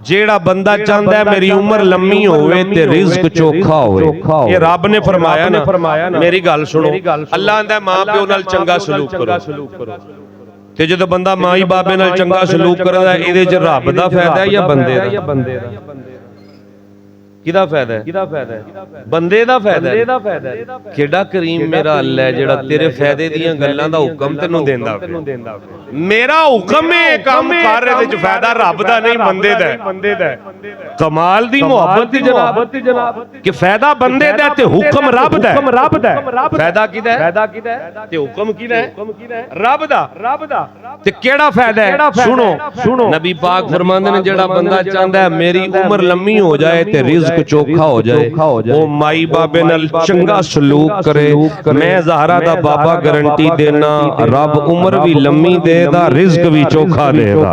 जेड़ा बंदा चाहता है मेरी उम्र लम्मी होवे ते रिज़्क चोखा होवे, ये रब ने फरमाया ना। मेरी गल सुनो, अल्लाह आंदा मां प्यो नाल चंगा सलूक करो। ते जदों बंदा माई बाबे नाल चंगा सलूक करदा इहदे च रब दा फायदा है या बंदे दा? किदा फायदा है? बंदे दा फायदा है। केड़ा करीम मेरा अल्लाह है जेड़ा तेरे फायदे दियां गल्लां दा हुक्म तैनूं देंदा है। मेरा हुक्म है काम कर, इहदे च फायदा रब दा नहीं बंदे दा है। कमाल दी मोहब्बत जनाब कि फायदा बंदे दा ते हुक्म रब दा है। फायदा किदा है ते हुक्म किदा है? रब दा। ते केड़ा फायदा है? सुनो नबी पाक फरमांदे ने जेड़ा बंदा चाहंदा है मेरी उम्र लम्मी हो जाए ते रिज़्क चोखा हो जाए, वो माई बाबे नाल चंगा सलूक करे। मैं ज़हरा दा बाबा गारंटी देना, रब उम्र भी लम्मी देगा, रिज़्क भी चोखा देगा।